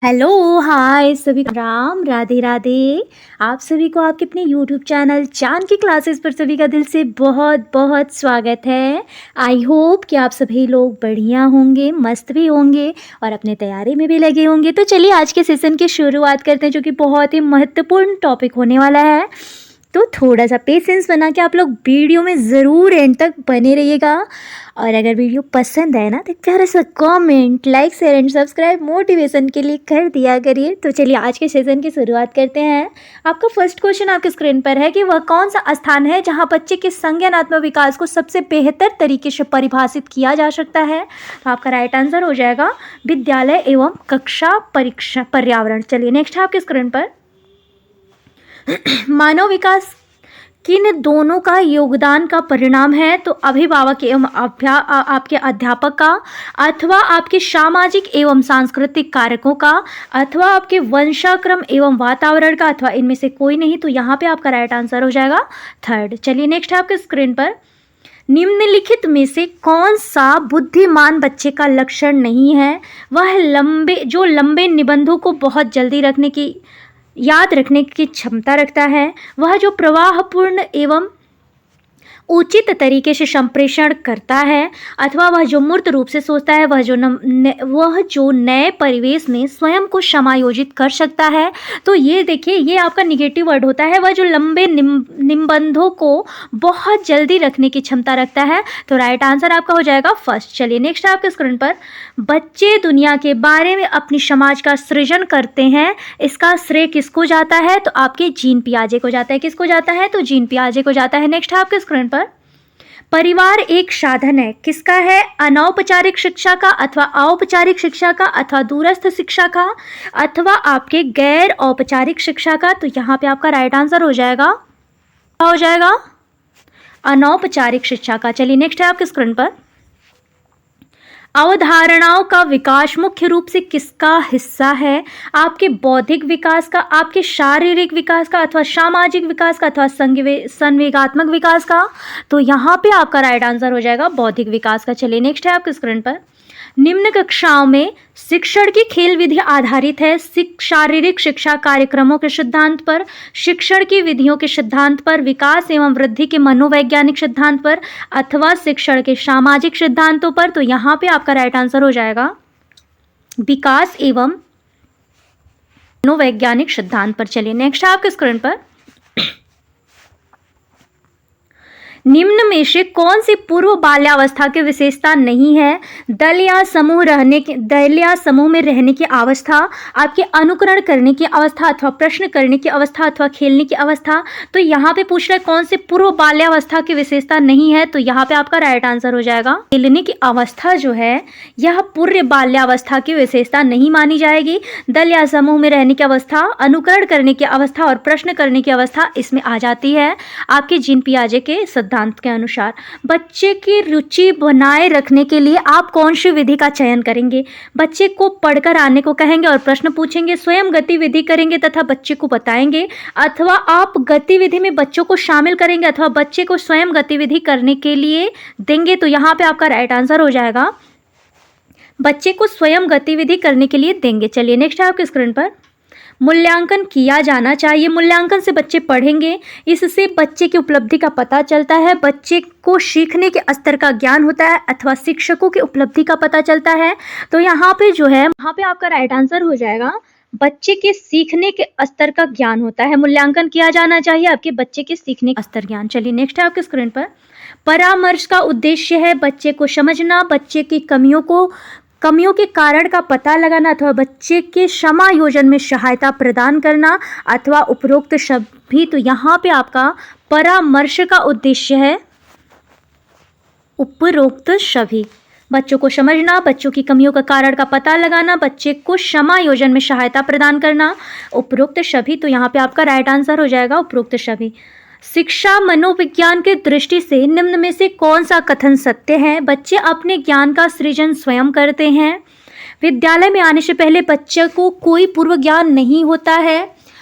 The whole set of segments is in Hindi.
हेलो, हाय सभी, राम राधे राधे। आप सभी को आपके अपने यूट्यूब चैनल चांद की क्लासेस पर सभी का दिल से बहुत बहुत स्वागत है। आई होप कि आप सभी लोग बढ़िया होंगे, मस्त भी होंगे और अपने तैयारी में भी लगे होंगे। तो चलिए आज के सेशन की शुरुआत करते हैं, जो कि बहुत ही महत्वपूर्ण टॉपिक होने वाला है। तो थोड़ा सा पेशेंस बना के आप लोग वीडियो में ज़रूर एंड तक बने रहिएगा। और अगर वीडियो पसंद आए ना तो एक प्यारा सा comment, like, share and subscribe motivation के लिए कर दिया करिए। तो चलिए आज के सेशन की शुरुआत करते हैं। आपका फर्स्ट क्वेश्चन आपके स्क्रीन पर है कि वह कौन सा स्थान है जहां बच्चे के संज्ञानात्मक विकास को सबसे बेहतर तरीके से परिभाषित किया जा सकता है। तो आपका राइट आंसर हो जाएगा विद्यालय एवं कक्षा परीक्षा पर्यावरण। चलिए नेक्स्ट है आपके स्क्रीन पर, मानव विकास किन दोनों का योगदान का परिणाम है। तो अभिभावक एवं आपके अध्यापक का, अथवा आपके सामाजिक एवं सांस्कृतिक कारकों का, अथवा आपके वंशाक्रम एवं वातावरण का, अथवा इनमें से कोई नहीं। तो यहाँ पे आपका राइट आंसर हो जाएगा थर्ड। चलिए नेक्स्ट है आपके स्क्रीन पर, निम्नलिखित में से कौन सा बुद्धिमान बच्चे का लक्षण नहीं है। वह लंबे निबंधों को बहुत जल्दी याद रखने की क्षमता रखता है। वह जो प्रवाहपूर्ण एवं उचित तरीके से संप्रेषण करता है, अथवा वह जो मूर्त रूप से सोचता है। वह जो नए परिवेश में स्वयं को समायोजित कर सकता है। तो ये देखिए, ये आपका निगेटिव वर्ड होता है। वह जो लंबे निबंधों को बहुत जल्दी रखने की क्षमता रखता है। तो राइट आंसर आपका हो जाएगा फर्स्ट। चलिए नेक्स्ट है आपके स्क्रीन पर, बच्चे दुनिया के बारे में अपनी समाज का सृजन करते हैं। इसका श्रेय किसको जाता है। तो आपके जीन पियाजे को जाता है। किसको जाता है। तो जीन पियाजे को जाता है। नेक्स्ट है आपके स्क्रीन पर, परिवार एक साधन है, किसका है। अनौपचारिक शिक्षा का, अथवा औपचारिक शिक्षा का, अथवा दूरस्थ शिक्षा का, अथवा आपके गैर औपचारिक शिक्षा का। तो यहाँ पे आपका राइट आंसर हो जाएगा, क्या हो जाएगा, अनौपचारिक शिक्षा का। चलिए नेक्स्ट है आपके स्क्रीन पर, अवधारणाओं का विकास मुख्य रूप से किसका हिस्सा है। आपके बौद्धिक विकास का, आपके शारीरिक विकास का, अथवा सामाजिक विकास का, अथवा संवेगात्मक विकास का। तो यहाँ पे आपका राइट आंसर हो जाएगा बौद्धिक विकास का। चलिए नेक्स्ट है आपके स्क्रीन पर, निम्न कक्षाओं में शिक्षण की खेल विधि आधारित है। शारीरिक शिक्षा कार्यक्रमों के सिद्धांत पर, शिक्षण की विधियों के सिद्धांत पर, विकास एवं वृद्धि के मनोवैज्ञानिक सिद्धांत पर, अथवा शिक्षण के सामाजिक सिद्धांतों पर। तो यहाँ पे आपका राइट आंसर हो जाएगा विकास एवं मनोवैज्ञानिक सिद्धांत पर। चलिए नेक्स्ट है आपके स्क्रीन पर, निम्न में से कौन सी पूर्व बाल्यावस्था की विशेषता नहीं है। दल या समूह में रहने की अवस्था, आपके अनुकरण करने की अवस्था, अथवा प्रश्न करने की अवस्था, अथवा खेलने की अवस्था। तो यहाँ पे पूछ रहा है कौन सी पूर्व बाल्यावस्था की विशेषता नहीं है। तो यहाँ पे आपका राइट आंसर हो जाएगा खेलने की अवस्था जो है, यह पूर्व बाल्यावस्था की विशेषता नहीं मानी जाएगी। दल या समूह में रहने की अवस्था, अनुकरण करने की अवस्था और प्रश्न करने की अवस्था इसमें आ जाती है आपके जीन पियाजे के सिद्धांत के अनुसार। बच्चे की रुचि बनाए रखने के लिए आप कौन सी विधि का चयन करेंगे। बच्चे को पढ़कर आने को कहेंगे और प्रश्न पूछेंगे, स्वयं गतिविधि करेंगे तथा बच्चे को बताएंगे, अथवा आप गतिविधि में बच्चों को शामिल करेंगे, अथवा बच्चे को स्वयं गतिविधि करने के लिए देंगे। तो यहाँ पे आपका राइट आंसर हो जाएगा बच्चे को स्वयं गतिविधि करने के लिए देंगे। चलिए नेक्स्ट है आपके स्क्रीन पर, मूल्यांकन किया जाना चाहिए। मूल्यांकन से बच्चे पढ़ेंगे, इससे बच्चे की उपलब्धि का पता चलता है, बच्चे को सीखने के स्तर का ज्ञान होता है, अथवा शिक्षकों की उपलब्धि का पता चलता है। तो यहाँ पे जो है, यहाँ पे आपका राइट आंसर हो जाएगा बच्चे के सीखने के स्तर का ज्ञान होता है। मूल्यांकन किया जाना चाहिए आपके बच्चे के सीखने का स्तर ज्ञान। चलिए नेक्स्ट है आपके स्क्रीन पर, परामर्श का उद्देश्य है बच्चे को समझना, बच्चे की कमियों के कारण का पता लगाना, अथवा बच्चे के समायोजन में सहायता प्रदान करना, अथवा उपरोक्त सभी। तो यहाँ पे आपका परामर्श का उद्देश्य है उपरोक्त सभी, बच्चों को समझना, बच्चों की कमियों का कारण का पता लगाना, बच्चे को समायोजन में सहायता प्रदान करना, उपरोक्त सभी। तो यहाँ पे आपका राइट आंसर हो जाएगा उपरोक्त सभी। शिक्षा मनोविज्ञान की दृष्टि से निम्न में से कौन सा कथन सत्य है। बच्चे अपने ज्ञान का सृजन स्वयं करते हैं। विद्यालय में आने से पहले बच्चे को कोई पूर्व ज्ञान नहीं होता है।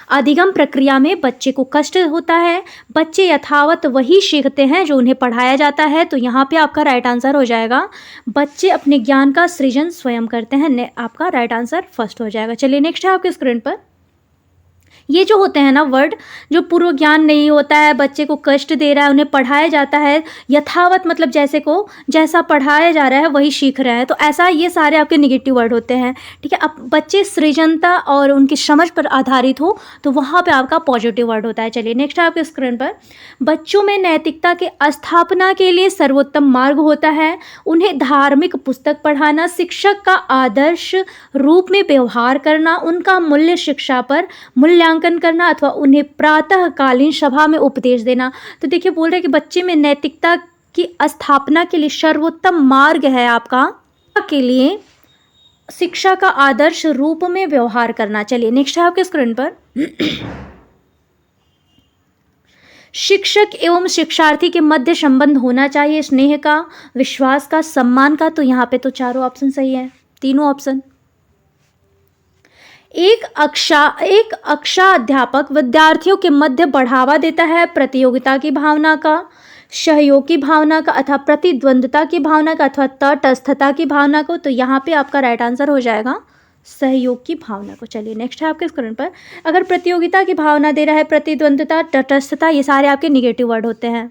अधिगम प्रक्रिया में बच्चे को कष्ट होता है, बच्चे यथावत वही सीखते हैं जो उन्हें पढ़ाया जाता है। तो यहाँ पे आपका राइट आंसर हो जाएगा बच्चे अपने ज्ञान का सृजन स्वयं करते हैं। आपका राइट आंसर फर्स्ट हो जाएगा। चलिए नेक्स्ट है आपके स्क्रीन पर, ये जो होते हैं ना वर्ड, जो पूर्व ज्ञान नहीं होता है, बच्चे को कष्ट दे रहा है, उन्हें पढ़ाया जाता है, यथावत मतलब जैसा पढ़ाया जा रहा है वही सीख रहा है, तो ऐसा ये सारे आपके निगेटिव वर्ड होते हैं। ठीक है, अब बच्चे सृजनता और उनकी समझ पर आधारित हो तो वहाँ पे आपका पॉजिटिव वर्ड होता है। चलिए नेक्स्ट है आपके स्क्रीन पर, बच्चों में नैतिकता के स्थापना के लिए सर्वोत्तम मार्ग होता है उन्हें धार्मिक पुस्तक पढ़ाना, शिक्षक का आदर्श रूप में व्यवहार करना, उनका मूल्य शिक्षा पर मूल्यांकन करना अथवा उन्हें प्रातःकालीन सभा में उपदेश देना। तो देखिए बोल रहे हैं कि बच्चे में नैतिकता की स्थापना के लिए सर्वोत्तम मार्ग है आपका के लिए शिक्षा का आदर्श रूप में व्यवहार करना। चलिए नेक्स्ट है आपके स्क्रीन पर, शिक्षक एवं शिक्षार्थी के मध्य संबंध होना चाहिए स्नेह का, विश्वास का, सम्मान का। तो यहाँ पे तो चारों ऑप्शन सही है, तीनों ऑप्शन। एक अक्षा अध्यापक विद्यार्थियों के मध्य बढ़ावा देता है प्रतियोगिता की भावना का, सहयोग की भावना का अथवा प्रतिद्वंद्विता की भावना का अथवा तटस्थता की भावना को। तो यहाँ पे आपका राइट आंसर हो जाएगा सहयोग की भावना को। चलिए नेक्स्ट है आपके स्क्रीन पर, अगर प्रतियोगिता की भावना दे रहा है, प्रतिद्वंद्विता, तटस्थता, ये सारे आपके निगेटिव वर्ड होते हैं।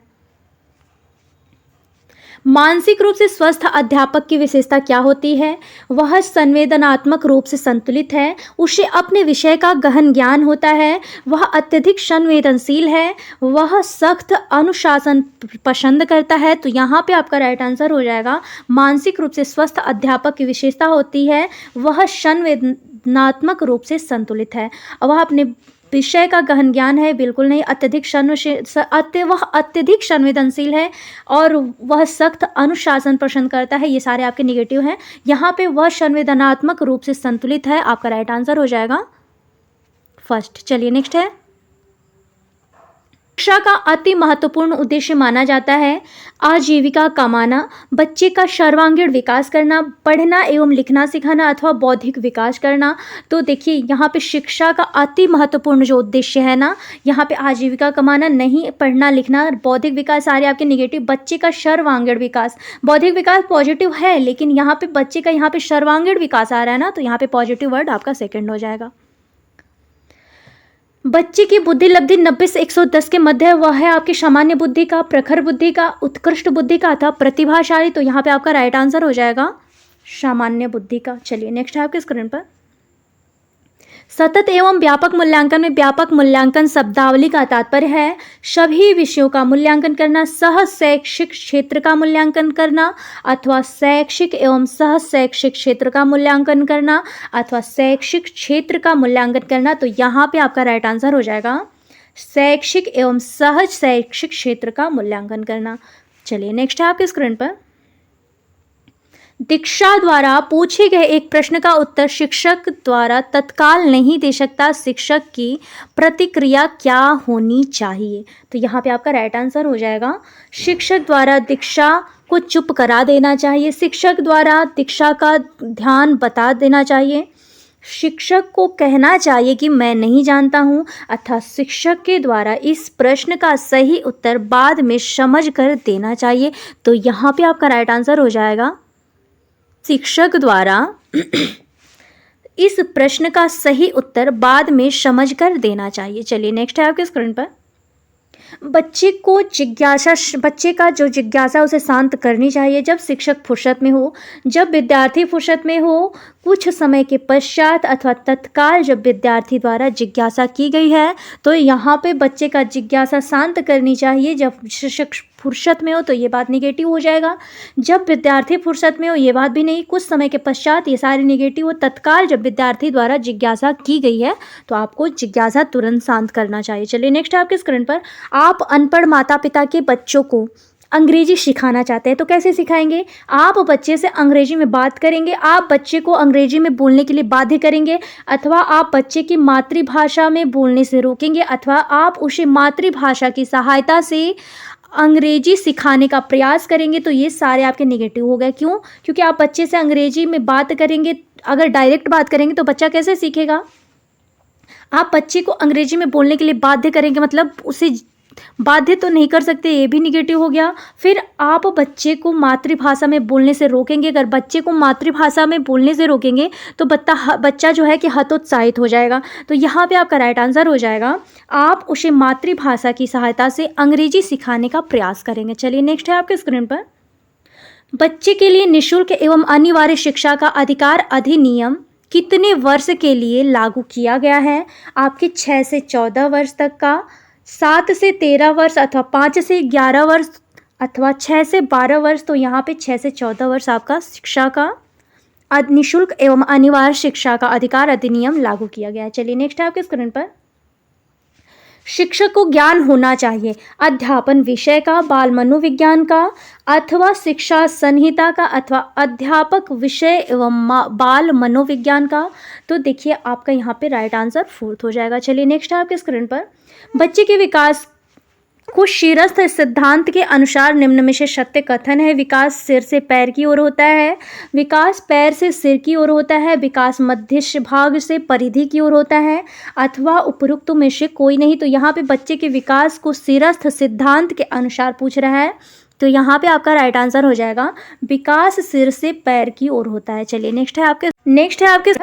मानसिक रूप से स्वस्थ अध्यापक की विशेषता क्या होती है? वह संवेदनात्मक रूप से संतुलित है, उसे अपने विषय का गहन ज्ञान होता है, वह अत्यधिक संवेदनशील है, वह सख्त अनुशासन पसंद करता है। तो यहाँ पे आपका राइट आंसर हो जाएगा मानसिक रूप से स्वस्थ अध्यापक की विशेषता होती है वह संवेदनात्मक रूप से संतुलित है, वह अपने विषय का गहन ज्ञान है, बिल्कुल नहीं, वह अत्यधिक संवेदनशील है और वह सख्त अनुशासन पसंद करता है। ये सारे आपके निगेटिव हैं। यहाँ पे वह संवेदनात्मक रूप से संतुलित है, आपका राइट आंसर हो जाएगा फर्स्ट। चलिए नेक्स्ट है, शिक्षा का अति महत्वपूर्ण उद्देश्य माना जाता है आजीविका कमाना, बच्चे का सर्वांगीण विकास करना, पढ़ना एवं लिखना सिखाना अथवा बौद्धिक विकास करना। तो देखिए यहाँ पे शिक्षा का अति महत्वपूर्ण जो उद्देश्य है ना, यहाँ पे आजीविका कमाना नहीं, पढ़ना लिखना, बौद्धिक विकास सारे आपके निगेटिव। बच्चे का सर्वांगीण विकास, बौद्धिक विकास पॉजिटिव है लेकिन यहाँ पे बच्चे का यहाँ पे सर्वांगीण विकास आ रहा है ना, तो यहाँ पे पॉजिटिव वर्ड आपका सेकेंड हो जाएगा। बच्चे की बुद्धि लब्धि 90 से 110 के मध्य है, वह है आपकी सामान्य बुद्धि का, प्रखर बुद्धि का, उत्कृष्ट बुद्धि का अथवा प्रतिभाशाली। तो यहाँ पे आपका राइट आंसर हो जाएगा सामान्य बुद्धि का। चलिए नेक्स्ट है आपके स्क्रीन पर, सतत एवं व्यापक मूल्यांकन में व्यापक मूल्यांकन शब्दावली का तात्पर्य है सभी विषयों का मूल्यांकन करना, सह शैक्षिक क्षेत्र का मूल्यांकन करना अथवा शैक्षिक एवं सह शैक्षिक क्षेत्र का मूल्यांकन करना अथवा शैक्षिक क्षेत्र का मूल्यांकन करना। तो यहाँ पे आपका राइट आंसर हो जाएगा शैक्षिक एवं सह शैक्षिक क्षेत्र का मूल्यांकन करना। चलिए नेक्स्ट है आपके स्क्रीन पर, दीक्षा द्वारा पूछे गए एक प्रश्न का उत्तर शिक्षक द्वारा तत्काल नहीं दे सकता, शिक्षक की प्रतिक्रिया क्या होनी चाहिए? तो यहाँ पे आपका राइट आंसर हो जाएगा शिक्षक द्वारा दीक्षा को चुप करा देना चाहिए, शिक्षक द्वारा दीक्षा का ध्यान बता देना चाहिए, शिक्षक को कहना चाहिए कि मैं नहीं जानता हूँ, अर्थात शिक्षक के द्वारा इस प्रश्न का सही उत्तर बाद में समझ कर देना चाहिए। तो यहाँ पे आपका राइट आंसर हो जाएगा शिक्षक द्वारा इस प्रश्न का सही उत्तर बाद में समझ कर देना चाहिए। चलिए नेक्स्ट है आपके स्क्रीन पर, बच्चे का जो जिज्ञासा उसे शांत करनी चाहिए जब शिक्षक फुर्सत में हो, जब विद्यार्थी फुर्सत में हो, कुछ समय के पश्चात अथवा तत्काल जब विद्यार्थी द्वारा जिज्ञासा की गई है। तो यहाँ पे बच्चे का जिज्ञासा शांत करनी चाहिए जब शिक्षक फुर्सत में हो, तो ये बात निगेटिव हो जाएगा। जब विद्यार्थी फुर्सत में हो ये बात भी नहीं, कुछ समय के पश्चात ये सारे निगेटिव हो। तत्काल जब विद्यार्थी द्वारा जिज्ञासा की गई है तो आपको जिज्ञासा तुरंत शांत करना चाहिए। चलिए नेक्स्ट आपके स्क्रीन पर, आप अनपढ़ माता पिता के बच्चों को अंग्रेजी सिखाना चाहते हैं तो कैसे सिखाएंगे? आप बच्चे से अंग्रेजी में बात करेंगे, आप बच्चे को अंग्रेजी में बोलने के लिए बाध्य करेंगे अथवा आप बच्चे की मातृभाषा में बोलने से रोकेंगे अथवा आप उसे मातृभाषा की सहायता से अंग्रेजी सिखाने का प्रयास करेंगे। तो ये सारे आपके नेगेटिव हो गए। क्यों? क्योंकि आप बच्चे से अंग्रेजी में बात करेंगे, अगर डायरेक्ट बात करेंगे तो बच्चा कैसे सीखेगा? आप बच्चे को अंग्रेजी में बोलने के लिए बाध्य करेंगे, मतलब उसे बाध्य तो नहीं कर सकते, ये भी निगेटिव हो गया। फिर आप बच्चे को मातृभाषा में बोलने से रोकेंगे। अगर बच्चे को मातृभाषा में बोलने से रोकेंगे तो बच्चा जो है कि हतोत्साहित हो जाएगा। तो यहाँ पे आपका राइट आंसर हो जाएगा, आप उसे मातृभाषा की सहायता से अंग्रेजी सिखाने का प्रयास करेंगे। चलिए नेक्स्ट है आपके स्क्रीन पर, बच्चे के लिए निःशुल्क एवं अनिवार्य शिक्षा का अधिकार अधिनियम कितने वर्ष के लिए लागू किया गया है? आपके 6 से 14 वर्ष तक का, 7 से 13 वर्ष, अथवा 5 से 11 वर्ष, अथवा 6 से 12 वर्ष। तो यहाँ पे 6 से 14 वर्ष आपका शिक्षा का निःशुल्क एवं अनिवार्य शिक्षा का अधिकार अधिनियम लागू किया गया है। चलिए नेक्स्ट है आपके स्क्रीन पर, शिक्षक को ज्ञान होना चाहिए अध्यापन विषय का, बाल मनोविज्ञान का, अथवा शिक्षा संहिता का, अथवा अध्यापक विषय एवं बाल मनोविज्ञान का। तो देखिए आपका यहाँ पे राइट आंसर 4th हो जाएगा। चलिए नेक्स्ट है आपके स्क्रीन पर, बच्चे के विकास कुछ शीरस्थ सिद्धांत के अनुसार निम्न में से सत्य कथन है। विकास सिर से पैर की ओर होता है, विकास पैर से सिर की ओर होता है, विकास मध्य भाग से परिधि की ओर होता है, अथवा उपरोक्त में से कोई नहीं। तो यहाँ पे बच्चे के विकास को शीरस्थ सिद्धांत के अनुसार पूछ रहा है, तो यहाँ पे आपका राइट आंसर हो जाएगा विकास सिर से पैर की ओर होता है। चलिए नेक्स्ट है आपके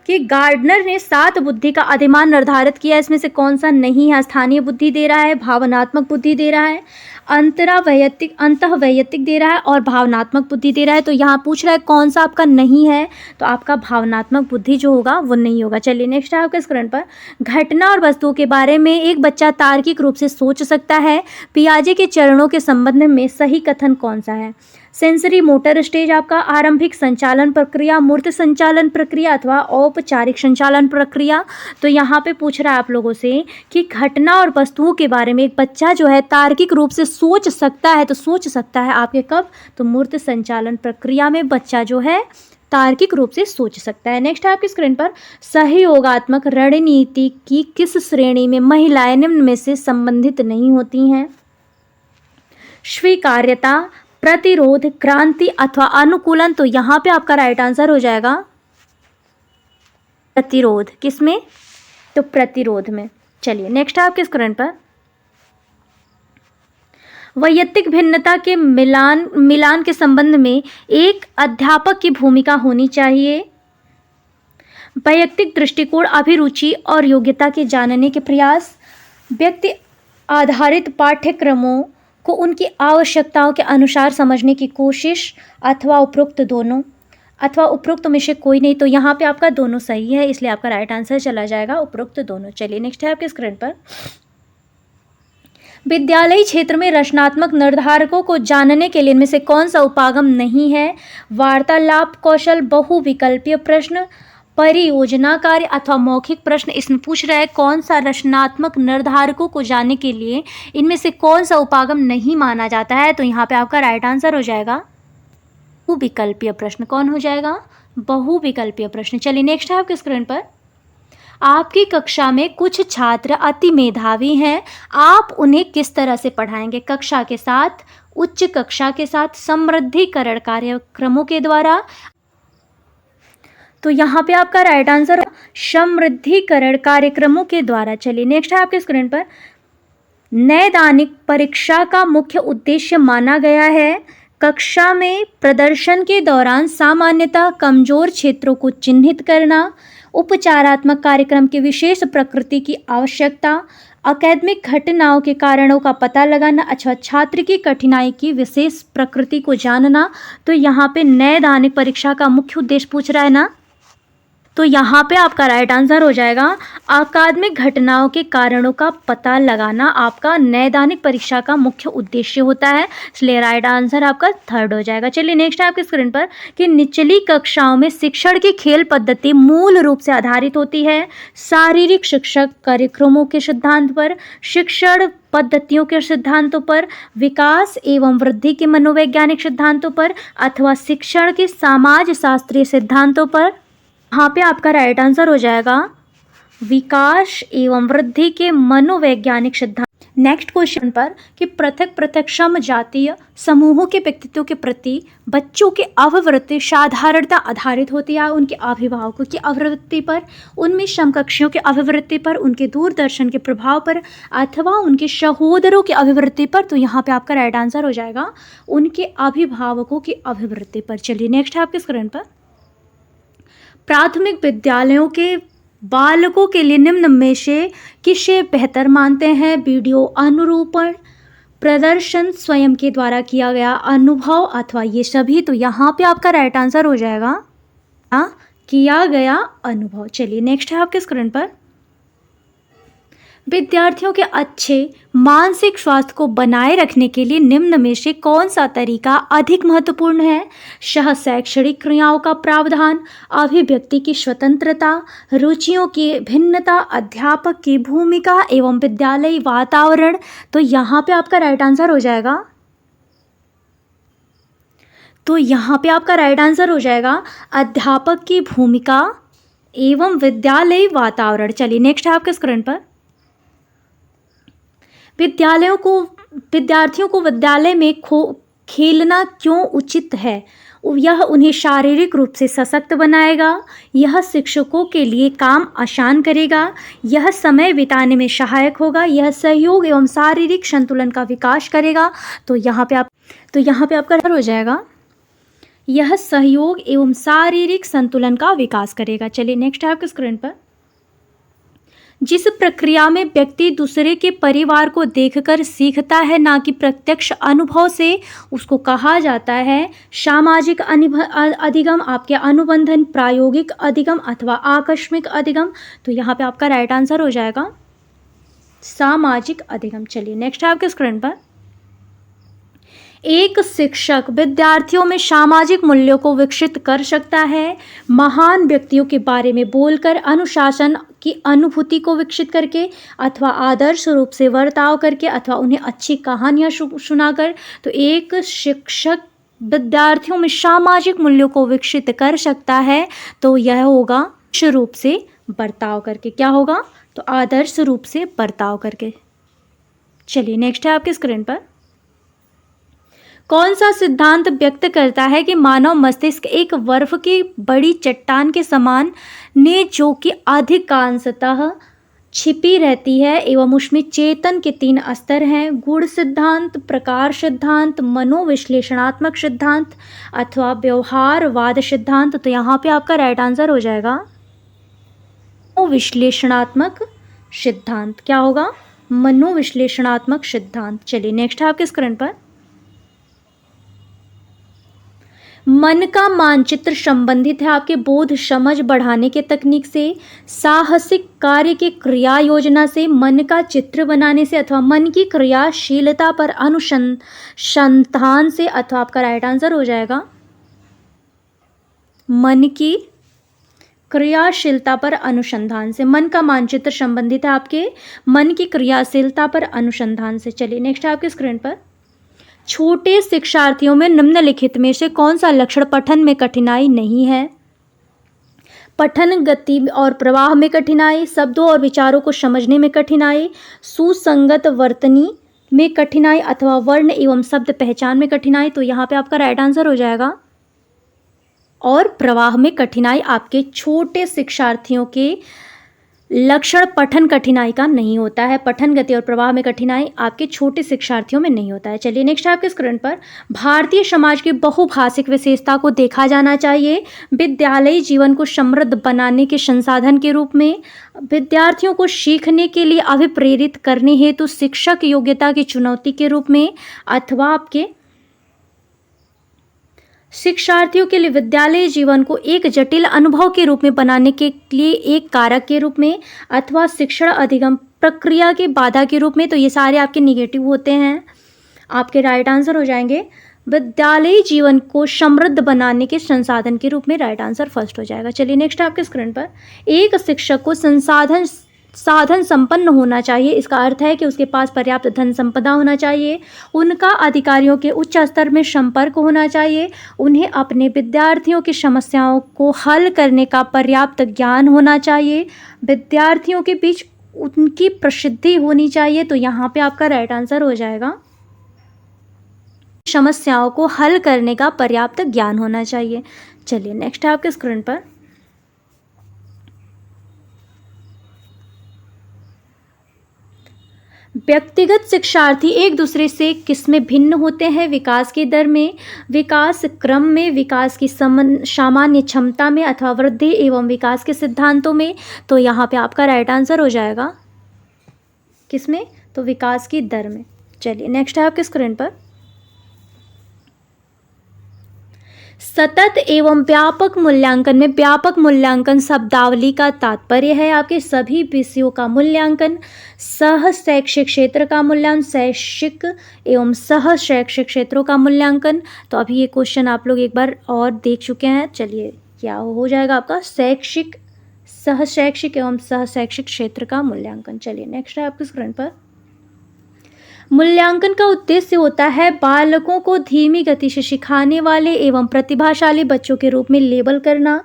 कि गार्डनर ने 7 बुद्धि का अधिमान निर्धारित किया, इसमें से कौन सा नहीं है? स्थानीय बुद्धि दे रहा है, भावनात्मक बुद्धि दे रहा है, अंतःवैयक्तिक दे रहा है, और भावनात्मक बुद्धि दे रहा है। तो यहाँ पूछ रहा है कौन सा आपका नहीं है, तो आपका भावनात्मक बुद्धि जो होगा वो नहीं होगा। चलिए नेक्स्ट है आपके स्क्रीन पर, घटना और वस्तुओं के बारे में एक बच्चा तार्किक रूप से सोच सकता है। पियाजे के चरणों के संबंध में सही कथन कौन सा है? सेंसरी मोटर स्टेज आपका, आरंभिक संचालन प्रक्रिया, मूर्त संचालन प्रक्रिया, अथवा औपचारिक संचालन प्रक्रिया। तो यहाँ पे पूछ रहा है आप लोगों से कि घटना और वस्तुओं के बारे में एक बच्चा जो है तार्किक रूप से सोच सकता है, तो सोच सकता है आपके कब? तो मूर्त संचालन प्रक्रिया में बच्चा जो है तार्किक रूप से सोच सकता है। नेक्स्ट है आपकी स्क्रीन पर, सहयोगात्मक रणनीति की किस श्रेणी में महिलाएं निम्न में से संबंधित नहीं होती हैं? स्वीकार्यता, प्रतिरोध, क्रांति, अथवा अनुकूलन। तो यहाँ पे आपका राइट आंसर हो जाएगा प्रतिरोध। किसमें? तो प्रतिरोध में। चलिए नेक्स्ट है आपके स्क्रीन पर, वैयक्तिक भिन्नता के मिलान के संबंध में एक अध्यापक की भूमिका होनी चाहिए। वैयक्तिक दृष्टिकोण, अभिरुचि और योग्यता के जानने के प्रयास, व्यक्ति आधारित पाठ्यक्रमों को उनकी आवश्यकताओं के अनुसार समझने की कोशिश, अथवा उपरोक्त दोनों, अथवा उपरोक्त में से कोई नहीं। तो यहाँ पे आपका दोनों सही है, इसलिए आपका राइट आंसर चला जाएगा उपरोक्त दोनों। चलिए नेक्स्ट है आपके स्क्रीन पर, विद्यालयी क्षेत्र में रचनात्मक निर्धारकों को जानने के लिए इनमें से कौन सा उपागम नहीं है? वार्तालाप कौशल, बहुविकल्पीय प्रश्न, परियोजना कार्य, अथवा मौखिक प्रश्न। इसमें पूछ रहा है कौन सा रचनात्मक निर्धारकों को जानने के लिए इनमें से कौन सा उपागम नहीं माना जाता है? तो यहाँ पे आपका राइट आंसर हो जाएगा बहुविकल्पीय प्रश्न। कौन हो जाएगा? बहुविकल्पीय प्रश्न। चलिए नेक्स्ट है आपके स्क्रीन पर, आपकी कक्षा में कुछ छात्र अति मेधावी हैं, आप उन्हें किस तरह से पढ़ाएंगे? कक्षा के साथ, उच्च कक्षा के साथ, समृद्धिकरण कार्यक्रमों के द्वारा। तो यहाँ पे आपका राइट आंसर समृद्धिकरण कार्यक्रमों के द्वारा। चलिए नेक्स्ट है आपके स्क्रीन पर, नैदानिक परीक्षा का मुख्य उद्देश्य माना गया है कक्षा में प्रदर्शन के दौरान सामान्यतः कमजोर क्षेत्रों को चिन्हित करना, उपचारात्मक कार्यक्रम की विशेष प्रकृति की आवश्यकता, अकादमिक घटनाओं के कारणों का पता लगाना, अच्छा छात्र की कठिनाई की विशेष प्रकृति को जानना। तो यहाँ पे नैदानिक परीक्षा का मुख्य उद्देश्य पूछ रहा है ना, तो यहाँ पे आपका राइट आंसर हो जाएगा अकादमिक घटनाओं के कारणों का पता लगाना आपका नैदानिक परीक्षा का मुख्य उद्देश्य होता है, इसलिए राइट आंसर आपका 3rd हो जाएगा। चलिए नेक्स्ट है आपके स्क्रीन पर कि निचली कक्षाओं में शिक्षण की खेल पद्धति मूल रूप से आधारित होती है शारीरिक शिक्षक कार्यक्रमों के सिद्धांत पर, शिक्षण पद्धतियों के सिद्धांतों पर, विकास एवं वृद्धि के मनोवैज्ञानिक सिद्धांतों पर, अथवा शिक्षण के समाज शास्त्रीय सिद्धांतों पर। यहाँ पे आपका राइट आंसर हो जाएगा विकास एवं वृद्धि के मनोवैज्ञानिक सिद्धांत। नेक्स्ट क्वेश्चन पर कि पृथक पृथक सम जातीय समूहों के व्यक्तित्व के प्रति बच्चों की अभिवृत्ति साधारणता आधारित होती है उनके अभिभावकों की अभिवृत्ति पर, उनमें समकक्षियों की अभिवृत्ति पर, उनके दूरदर्शन के प्रभाव पर अथवा उनके सहोदरों की अभिवृत्ति पर। तो यहाँ पे आपका राइट आंसर हो जाएगा उनके अभिभावकों की अभिवृत्ति पर। चलिए नेक्स्ट है आपके स्क्रीन पर, प्राथमिक विद्यालयों के बालकों के लिए निम्न में से किसे बेहतर मानते हैं? वीडियो अनुरूपण, प्रदर्शन, स्वयं के द्वारा किया गया अनुभव अथवा ये सभी। तो यहाँ पे आपका राइट आंसर हो जाएगा किया गया अनुभव। चलिए नेक्स्ट है आपके स्क्रीन पर, विद्यार्थियों के अच्छे मानसिक स्वास्थ्य को बनाए रखने के लिए निम्न में से कौन सा तरीका अधिक महत्वपूर्ण है? सह शैक्षणिक क्रियाओं का प्रावधान, अभिव्यक्ति की स्वतंत्रता, रुचियों की भिन्नता, अध्यापक की भूमिका एवं विद्यालयी वातावरण। तो यहाँ पे आपका राइट आंसर हो जाएगा अध्यापक की भूमिका एवं विद्यालयी वातावरण। चलिए नेक्स्ट है आपके स्क्रीन पर, विद्यार्थियों को विद्यालय में खेलना क्यों उचित है? यह उन्हें शारीरिक रूप से सशक्त बनाएगा, यह शिक्षकों के लिए काम आसान करेगा, यह समय बिताने में सहायक होगा, यह सहयोग एवं शारीरिक संतुलन का विकास करेगा। तो यहाँ पे आपका हो जाएगा यह सहयोग एवं शारीरिक संतुलन का विकास करेगा। चलिए नेक्स्ट है आपके स्क्रीन पर, जिस प्रक्रिया में व्यक्ति दूसरे के परिवार को देखकर सीखता है ना कि प्रत्यक्ष अनुभव से, उसको कहा जाता है सामाजिक अधिगम, आपके अनुबंधन, प्रायोगिक अधिगम अथवा आकस्मिक अधिगम। तो यहाँ पे आपका राइट आंसर हो जाएगा सामाजिक अधिगम। चलिए नेक्स्ट है आपके स्क्रीन पर, एक शिक्षक विद्यार्थियों में सामाजिक मूल्यों को विकसित कर सकता है महान व्यक्तियों के बारे में बोलकर, अनुशासन की अनुभूति को विकसित करके अथवा आदर्श रूप से बर्ताव करके अथवा उन्हें अच्छी कहानियाँ सुनाकर। तो एक शिक्षक विद्यार्थियों में सामाजिक मूल्यों को विकसित कर सकता है, तो यह होगा आदर्श रूप से बर्ताव करके। क्या होगा? तो आदर्श रूप से बर्ताव करके। चलिए नेक्स्ट है आपके स्क्रीन पर, कौन सा सिद्धांत व्यक्त करता है कि मानव मस्तिष्क एक बर्फ की बड़ी चट्टान के समान ने जो कि अधिकांशतः छिपी रहती है एवं उसमें चेतन के 3 स्तर हैं? गुण सिद्धांत, प्रकार सिद्धांत, मनोविश्लेषणात्मक सिद्धांत अथवा व्यवहारवाद सिद्धांत। तो यहाँ पे आपका राइट आंसर हो जाएगा मनोविश्लेषणात्मक सिद्धांत। क्या होगा? मनोविश्लेषणात्मक सिद्धांत। चलिए नेक्स्ट है आपके स्क्रीन पर, मन का मानचित्र संबंधित है आपके बोध समझ बढ़ाने के तकनीक से, साहसिक कार्य के क्रिया योजना से, मन का चित्र बनाने से अथवा मन की क्रियाशीलता पर अनुसंधान से। अथवा आपका राइट आंसर हो जाएगा मन की क्रियाशीलता पर अनुसंधान से। मन का मानचित्र संबंधित है आपके मन की क्रियाशीलता पर अनुसंधान से। चलिए नेक्स्ट है आपके स्क्रीन पर, छोटे शिक्षार्थियों में निम्नलिखित में से कौन सा लक्षण पठन में कठिनाई नहीं है? पठन गति और प्रवाह में कठिनाई, शब्दों और विचारों को समझने में कठिनाई, सुसंगत वर्तनी में कठिनाई अथवा वर्ण एवं शब्द पहचान में कठिनाई। तो यहाँ पे आपका राइट आंसर हो जाएगा और प्रवाह में कठिनाई आपके छोटे शिक्षार्थियों के लक्षण पठन कठिनाई का नहीं होता है। पठन गति और प्रवाह में कठिनाई आपके छोटे शिक्षार्थियों में नहीं होता है। चलिए नेक्स्ट आपके स्क्रीन पर, भारतीय समाज की बहुभाषिक विशेषता को देखा जाना चाहिए विद्यालयी जीवन को समृद्ध बनाने के संसाधन के रूप में, विद्यार्थियों को सीखने के लिए अभिप्रेरित करने हेतु शिक्षक योग्यता की चुनौती के रूप में, अथवा आपके शिक्षार्थियों के लिए विद्यालय जीवन को एक जटिल अनुभव के रूप में बनाने के लिए एक कारक के रूप में, अथवा शिक्षण अधिगम प्रक्रिया के बाधा के रूप में। तो ये सारे आपके निगेटिव होते हैं। आपके राइट आंसर हो जाएंगे विद्यालयी जीवन को समृद्ध बनाने के संसाधन के रूप में। राइट आंसर फर्स्ट हो जाएगा। चलिए नेक्स्ट आपके स्क्रीन पर, एक शिक्षक को साधन संपन्न होना चाहिए। इसका अर्थ है कि उसके पास पर्याप्त धन संपदा होना चाहिए, उनका अधिकारियों के उच्च स्तर में संपर्क होना चाहिए, उन्हें अपने विद्यार्थियों की समस्याओं को हल करने का पर्याप्त ज्ञान होना चाहिए, विद्यार्थियों के बीच उनकी प्रसिद्धि होनी चाहिए। तो यहाँ पे आपका राइट आंसर हो जाएगा समस्याओं को हल करने का पर्याप्त ज्ञान होना चाहिए। चलिए नेक्स्ट है आपके स्क्रीन पर, व्यक्तिगत शिक्षार्थी एक दूसरे से किसमें भिन्न होते हैं? विकास की दर में, विकास क्रम में, विकास की सामान्य क्षमता में, अथवा वृद्धि एवं विकास के सिद्धांतों में। तो यहाँ पे आपका राइट आंसर हो जाएगा किसमें? तो विकास की दर में। चलिए नेक्स्ट है आपके स्क्रीन पर, सतत एवं व्यापक मूल्यांकन में व्यापक मूल्यांकन शब्दावली का तात्पर्य है आपके सभी विषयों का मूल्यांकन, सह शैक्षिक क्षेत्र का मूल्यांकन, शैक्षिक एवं सह शैक्षिक क्षेत्रों का मूल्यांकन। तो अभी ये क्वेश्चन आप लोग एक बार और देख चुके हैं। चलिए क्या हो जाएगा आपका? शैक्षिक, सह शैक्षिक एवं सह शैक्षिक क्षेत्र का मूल्यांकन। चलिए नेक्स्ट है आपकी स्क्रीन पर, मूल्यांकन का उद्देश्य होता है बालकों को धीमी गति से सिखाने वाले एवं प्रतिभाशाली बच्चों के रूप में लेबल करना।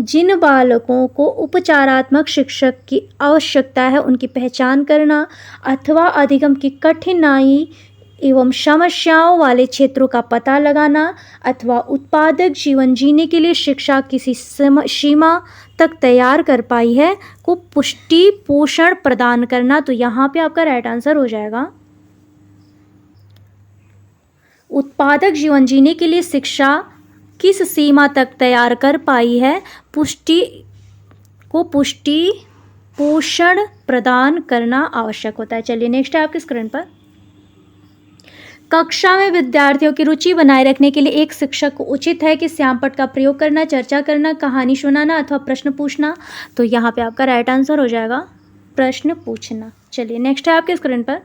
जिन बालकों को उपचारात्मक शिक्षक की आवश्यकता है उनकी पहचान करना, अथवा अधिगम की कठिनाई एवं समस्याओं वाले क्षेत्रों का पता लगाना, अथवा उत्पादक जीवन जीने के लिए शिक्षा किसी सीमा तक तैयार कर पाई है को पुष्टि पोषण प्रदान करना। तो यहाँ पे आपका राइट आंसर हो जाएगा उत्पादक जीवन जीने के लिए शिक्षा किस सीमा तक तैयार कर पाई है, पुष्टि पोषण प्रदान करना आवश्यक होता है। चलिए नेक्स्ट है आपके स्क्रीन पर, कक्षा में विद्यार्थियों की रुचि बनाए रखने के लिए एक शिक्षक को उचित है कि श्यामपट्ट का प्रयोग करना, चर्चा करना, कहानी सुनाना अथवा प्रश्न पूछना। तो यहाँ पे आपका राइट आंसर हो जाएगा प्रश्न पूछना। चलिए नेक्स्ट है आपके स्क्रीन पर,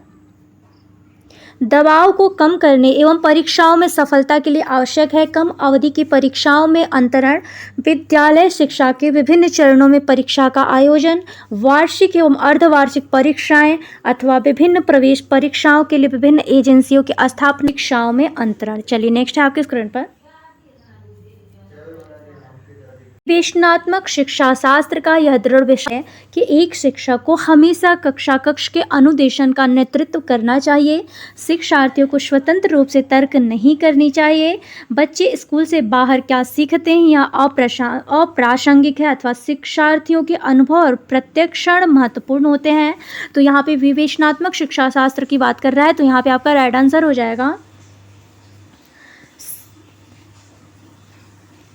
दबाव को कम करने एवं परीक्षाओं में सफलता के लिए आवश्यक है कम अवधि की परीक्षाओं में अंतरण, विद्यालय शिक्षा के विभिन्न चरणों में परीक्षा का आयोजन, वार्षिक एवं अर्धवार्षिक परीक्षाएं अथवा विभिन्न प्रवेश परीक्षाओं के लिए विभिन्न एजेंसियों की स्थापना, परीक्षाओं में अंतरण। चलिए नेक्स्ट है आपके स्क्रीन पर, विवेचनात्मक शिक्षा शास्त्र का यह दृढ़ विषय है कि एक शिक्षक को हमेशा कक्ष के अनुदेशन का नेतृत्व करना चाहिए। शिक्षार्थियों को स्वतंत्र रूप से तर्क नहीं करनी चाहिए। बच्चे स्कूल से बाहर क्या सीखते हैं या अप्रासंगिक है अथवा शिक्षार्थियों के अनुभव और प्रत्यक्षण महत्वपूर्ण होते हैं। तो यहाँ पे विवेचनात्मक शिक्षा शास्त्र की बात कर रहा है। तो यहाँ पे आपका राइट आंसर हो जाएगा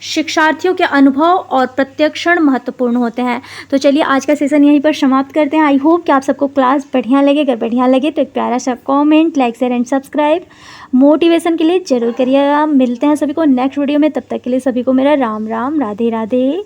शिक्षार्थियों के अनुभव और प्रत्यक्षण महत्वपूर्ण होते हैं। तो चलिए आज का सेशन यहीं पर समाप्त करते हैं। आई होप कि आप सबको क्लास बढ़िया लगे। अगर बढ़िया लगे तो एक प्यारा सा comment, like, share and subscribe motivation के लिए जरूर करिएगा। मिलते हैं सभी को नेक्स्ट वीडियो में, तब तक के लिए सभी को मेरा राम राम, राधे राधे।